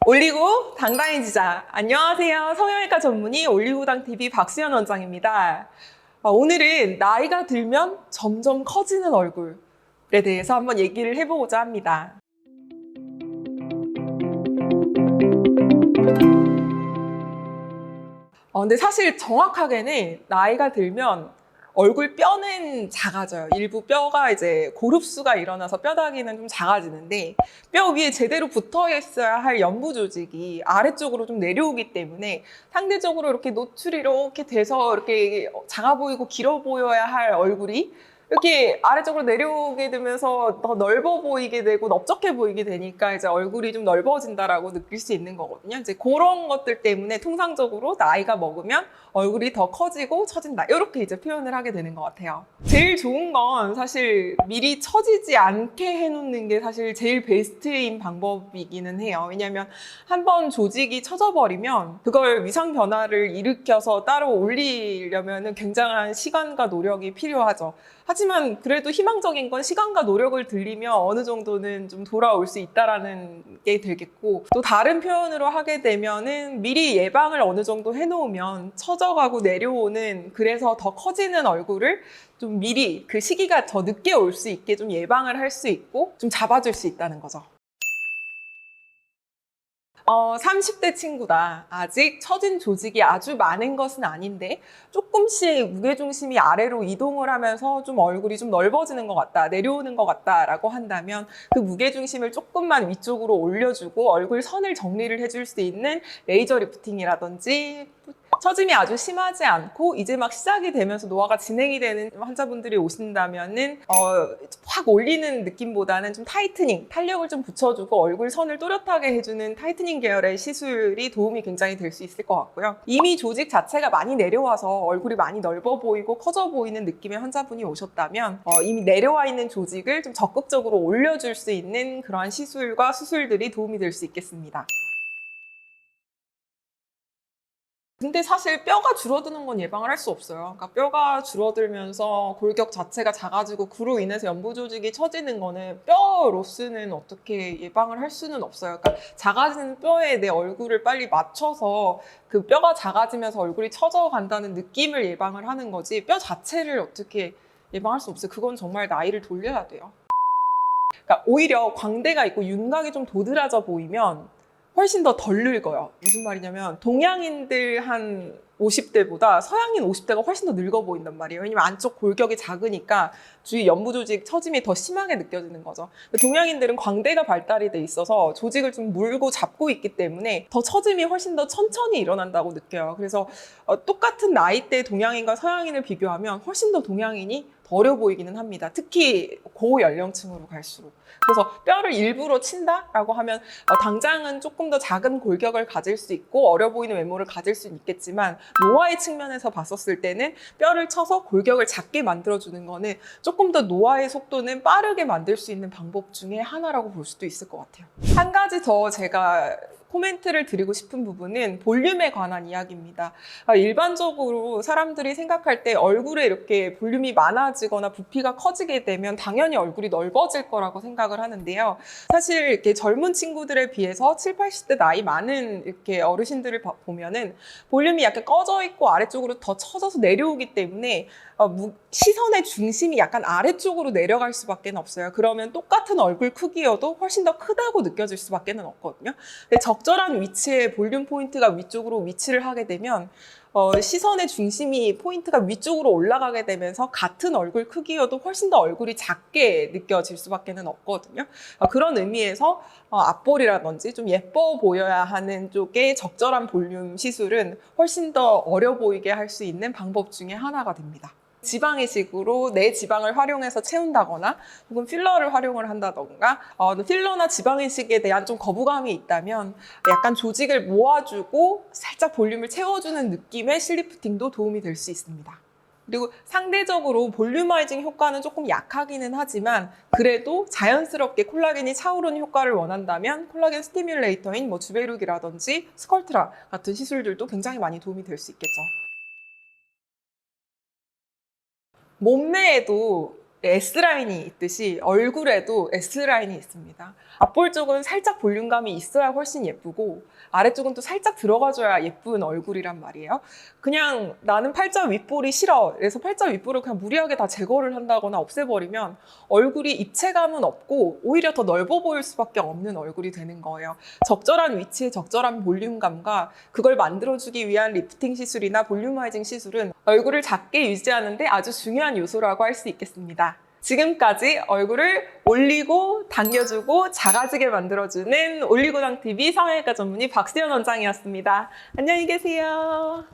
올리고 당당해지자. 안녕하세요. 성형외과 전문의 올리고당TV 박수연 원장입니다. 오늘은 나이가 들면 점점 커지는 얼굴에 대해서 한번 얘기를 해보고자 합니다. 근데 사실 정확하게는 나이가 들면 얼굴 뼈는 작아져요. 일부 뼈가 이제 고릅수가 일어나서 뼈다귀는 좀 작아지는데 뼈 위에 제대로 붙어 있어야 할 연부 조직이 아래쪽으로 좀 내려오기 때문에 상대적으로 이렇게 노출이 이렇게 돼서 이렇게 작아 보이고 길어 보여야 할 얼굴이 이렇게 아래쪽으로 내려오게 되면서 더 넓어 보이게 되고 넓적해 보이게 되니까 이제 얼굴이 좀 넓어진다라고 느낄 수 있는 거거든요. 이제 그런 것들 때문에 통상적으로 나이가 먹으면 얼굴이 더 커지고 처진다. 이렇게 이제 표현을 하게 되는 것 같아요. 제일 좋은 건 사실 미리 처지지 않게 해놓는 게 사실 제일 베스트인 방법이기는 해요. 왜냐하면 한번 조직이 처져버리면 그걸 위상 변화를 일으켜서 따로 올리려면 굉장한 시간과 노력이 필요하죠. 하지만 그래도 희망적인 건 시간과 노력을 들이면 어느 정도는 좀 돌아올 수 있다라는 게 되겠고, 또 다른 표현으로 하게 되면은 미리 예방을 어느 정도 해놓으면 처져가고 내려오는, 그래서 더 커지는 얼굴을 좀 미리 그 시기가 더 늦게 올 수 있게 좀 예방을 할 수 있고 좀 잡아줄 수 있다는 거죠. 30대 친구다. 아직 처진 조직이 아주 많은 것은 아닌데 조금씩 무게중심이 아래로 이동을 하면서 좀 얼굴이 좀 넓어지는 것 같다, 내려오는 것 같다라고 한다면 그 무게중심을 조금만 위쪽으로 올려주고 얼굴 선을 정리를 해줄 수 있는 레이저 리프팅이라든지, 처짐이 아주 심하지 않고 이제 막 시작이 되면서 노화가 진행이 되는 환자분들이 오신다면은 확 올리는 느낌보다는 좀 타이트닝, 탄력을 좀 붙여주고 얼굴 선을 또렷하게 해주는 타이트닝 계열의 시술이 도움이 굉장히 될 수 있을 것 같고요. 이미 조직 자체가 많이 내려와서 얼굴이 많이 넓어 보이고 커져 보이는 느낌의 환자분이 오셨다면 이미 내려와 있는 조직을 좀 적극적으로 올려줄 수 있는 그러한 시술과 수술들이 도움이 될 수 있겠습니다. 근데 사실 뼈가 줄어드는 건 예방을 할 수 없어요. 그러니까 뼈가 줄어들면서 골격 자체가 작아지고 그로 인해서 연부 조직이 처지는 거는 뼈 로스는 어떻게 예방을 할 수는 없어요. 그러니까 작아지는 뼈에 내 얼굴을 빨리 맞춰서 그 뼈가 작아지면서 얼굴이 처져 간다는 느낌을 예방을 하는 거지, 뼈 자체를 어떻게 예방할 수 없어요. 그건 정말 나이를 돌려야 돼요. 그러니까 오히려 광대가 있고 윤곽이 좀 도드라져 보이면 훨씬 더 덜 늙어요. 무슨 말이냐면 동양인들 한 50대보다 서양인 50대가 훨씬 더 늙어 보인단 말이에요. 왜냐면 안쪽 골격이 작으니까 주위 연부 조직 처짐이 더 심하게 느껴지는 거죠. 동양인들은 광대가 발달이 돼 있어서 조직을 좀 물고 잡고 있기 때문에 더 처짐이 훨씬 더 천천히 일어난다고 느껴요. 그래서 똑같은 나이대 동양인과 서양인을 비교하면 훨씬 더 동양인이 더 어려 보이기는 합니다. 특히 고연령층으로 갈수록. 그래서 뼈를 일부러 친다라고 하면 당장은 조금 더 작은 골격을 가질 수 있고 어려 보이는 외모를 가질 수는 있겠지만, 노화의 측면에서 봤었을 때는 뼈를 쳐서 골격을 작게 만들어주는 거는 조금 더 노화의 속도는 빠르게 만들 수 있는 방법 중에 하나라고 볼 수도 있을 것 같아요. 한 가지 더 제가 코멘트를 드리고 싶은 부분은 볼륨에 관한 이야기입니다. 일반적으로 사람들이 생각할 때 얼굴에 이렇게 볼륨이 많아지거나 부피가 커지게 되면 당연히 얼굴이 넓어질 거라고 생각을 하는데요. 사실 이렇게 젊은 친구들에 비해서 7, 80대 나이 많은 이렇게 어르신들을 보면은 볼륨이 약간 꺼져 있고 아래쪽으로 더 처져서 내려오기 때문에 시선의 중심이 약간 아래쪽으로 내려갈 수밖에 없어요. 그러면 똑같은 얼굴 크기여도 훨씬 더 크다고 느껴질 수밖에 없거든요. 근데 적절한 위치에 볼륨 포인트가 위쪽으로 위치를 하게 되면 시선의 중심이 포인트가 위쪽으로 올라가게 되면서 같은 얼굴 크기여도 훨씬 더 얼굴이 작게 느껴질 수밖에 없거든요. 그런 의미에서 앞볼이라든지 좀 예뻐 보여야 하는 쪽에 적절한 볼륨 시술은 훨씬 더 어려 보이게 할 수 있는 방법 중에 하나가 됩니다. 지방 이식으로 내 지방을 활용해서 채운다거나 혹은 필러를 활용을 한다던가, 필러나 지방 이식에 대한 좀 거부감이 있다면 약간 조직을 모아주고 살짝 볼륨을 채워주는 느낌의 실리프팅도 도움이 될 수 있습니다. 그리고 상대적으로 볼륨화이징 효과는 조금 약하기는 하지만 그래도 자연스럽게 콜라겐이 차오르는 효과를 원한다면 콜라겐 스티뮬레이터인 주베룩이라든지 스컬트라 같은 시술들도 굉장히 많이 도움이 될 수 있겠죠. 몸매에도 S라인이 있듯이 얼굴에도 S라인이 있습니다. 앞볼 쪽은 살짝 볼륨감이 있어야 훨씬 예쁘고 아래쪽은 또 살짝 들어가줘야 예쁜 얼굴이란 말이에요. 그냥 나는 팔자 윗볼이 싫어. 그래서 팔자 윗볼을 그냥 무리하게 다 제거를 한다거나 없애버리면 얼굴이 입체감은 없고 오히려 더 넓어 보일 수밖에 없는 얼굴이 되는 거예요. 적절한 위치에 적절한 볼륨감과 그걸 만들어주기 위한 리프팅 시술이나 볼륨화이징 시술은 얼굴을 작게 유지하는데 아주 중요한 요소라고 할 수 있겠습니다. 지금까지 얼굴을 올리고 당겨주고 작아지게 만들어주는 올리고당 TV 성형외과 전문의 박수연 원장이었습니다. 안녕히 계세요.